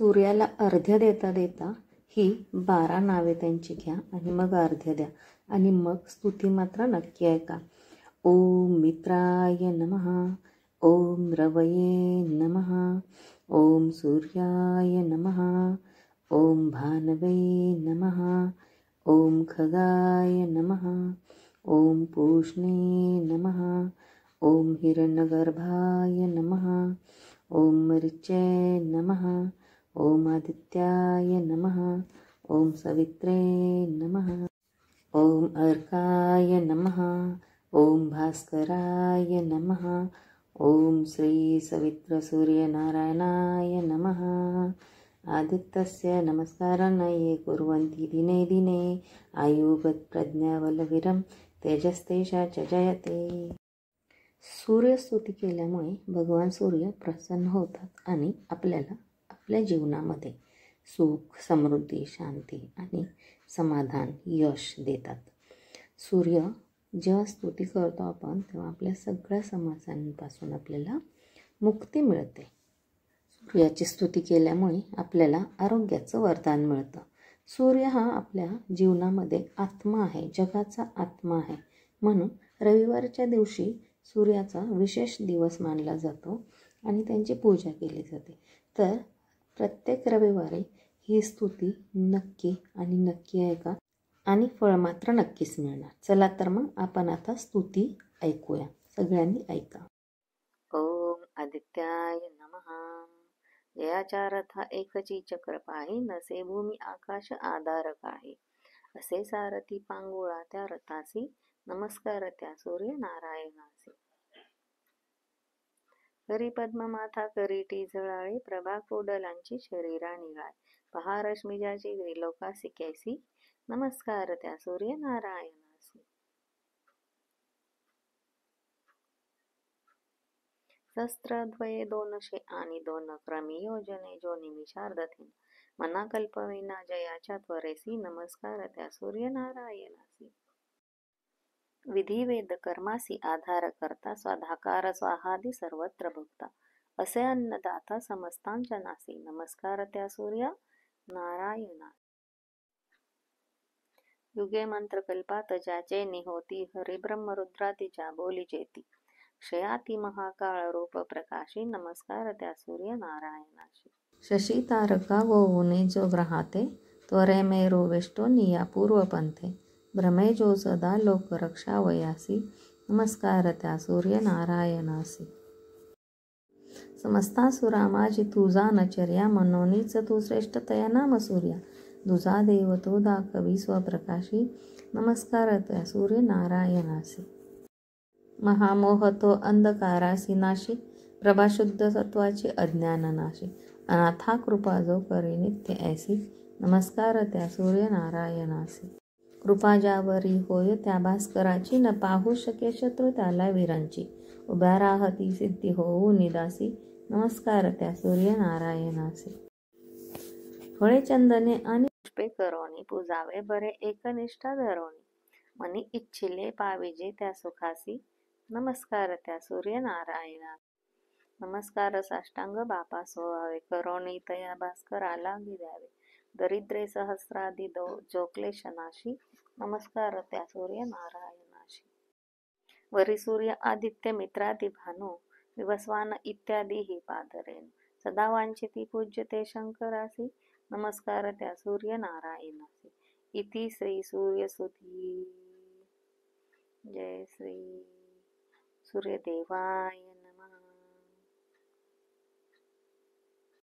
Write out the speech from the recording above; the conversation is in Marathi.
सूर्याला अर्घ्य देता देता ही 12 नावे त्यांची घ्या आणि मग अर्घ्य द्या आणि मग स्तुती मात्र नक्की ऐका. ओम मित्राय नमः, ओम रवये नमः, ओम सूर्याय नमः, ओम भानवे नमः, ओम खगाय नमः, ओम पूष्णे नमः, ओम हिरण्यगर्भाय नमः, ओम मरीचे नमः, ओम आदित्याय नमः, ओम सवित्रे नमः, ओम अर्काय नमः, ओम भास्कराय नमः, ओम श्री सवित्र सूर्यनारायणाय नमः. आदित्यस्य नमस्कारं ये कुर्वन्ति दिने दिने आयुवत् प्रज्ञावलविरं तेजस्तेषा च जयते. सूर्यस्तुती केल्यामुळे भगवान सूर्य प्रसन्न होतात आणि आपल्याला आपल्या जीवनामध्ये सुख, समृद्धी, शांती आणि समाधान, यश देतात. सूर्य जेव्हा स्तुती करतो आपण तेव्हा आपल्या सगळ्या समस्यांपासून आपल्याला मुक्ती मिळते. सूर्याची स्तुती केल्यामुळे आपल्याला आरोग्याचं वरदान मिळतं. सूर्य हा आपल्या जीवनामध्ये आत्मा आहे, जगाचा आत्मा आहे. म्हणून रविवारच्या दिवशी सूर्याचा विशेष दिवस मानला जातो आणि त्यांची पूजा केली जाते. तर प्रत्येक रविवारी ही स्तुती नक्की आणि नक्की ऐका आणि फळ मात्र नक्कीच मिळणार. चला तर मग आपण आता स्तुती ऐकूया. सगळ्यांनी ऐका. ओम आदित्याय नमः. जयाच्या रथा एकची चक्र पाही, नसे भूमी आकाश आधार काही. असे सारथी पांगुळा त्या रथासी, नमस्कार त्या सूर्य नारायणासी. करी पद्ममाथा करीटी झळाळे, प्रभा कोडलांची शरीरा निळाय. पहा रश्मिजाची त्रिलोकासी कैसी, नमस्कार त्या सूर्य नारायणासी. शस्त्रद्वये 200 आणि 2 क्रमी योजने जो निमिषार्धतीन. मना कल्पविना जयाच्या त्वरेसी, नमस्कार त्या सूर्य नारायणासी. विधी वेद कर्मासी आधार करता, स्वाधाकार स्वाहादी सर्वत्र भुक्ता. असे अन्नदाता समस्तांच्या नासी, नमस्कार त्या सूर्य नारायणा. युगे मंत्र कल्पात ज्याचे निहोती, हरिब्रह्म रुद्रातीच्या बोली चेती. क्षयाती महाकाळ रूप प्रकाशी, नमस्कार त्या सूर्य नारायणाशी. शशी तारका गोवुने जो ग्रहाते, त्वरे मेरू वेष्टोनिया पूर्वपंथे. भ्रमे जो सदा लोक रक्षा वयासी, नमस्कार त्या सूर्य नारायणासी. समस्तासुरा माझी तुझा नचर्या, मनोनीच तू श्रेष्ठ तया नाम सूर्या. तुझा देव तो दाखवी स्वप्रकाशी, नमस्कार त्या सूर्य नारायणासी. महामोह तो अंधकारासी नाशी, प्रभा शुद्ध सत्वाची अज्ञान नाशी. अनाथा कृपा जो करे नित्य ऐसी, नमस्कार त्या सूर्य नारायणासी. कृपा ज्यावरी होय त्या भास्कराची, न पाहू शके शत्रू त्याला वीरांची. उभ्या राहती सिद्धी होऊ निदासी, नमस्कार त्या सूर्य नारायणासी. फळे चंदने आणि पुष्पे करोनी, पूजावे बरे एकनिष्ठा धरोनी. मनी इच्छिले पाविजे त्या सुखासी, नमस्कार त्या सूर्य नारायणा. नमस्कार साष्टांग बापा सोहावे, करोनी तया भास्कराला द्यावे. दरिद्रे सहस्रादी जो क्लेशनाशी, नमस्कार त्या सूर्य नारायणाशी. वरी सूर्य आदित्य मित्रादी भानू, विवस्वान इत्यादी ही पादरेन. सदा वांछिती पूज्यते शंकरासी, नमस्कार त्या सूर्य नारायणासी. इति श्री सूर्यस्तुती. जय श्री सूर्यदेवाय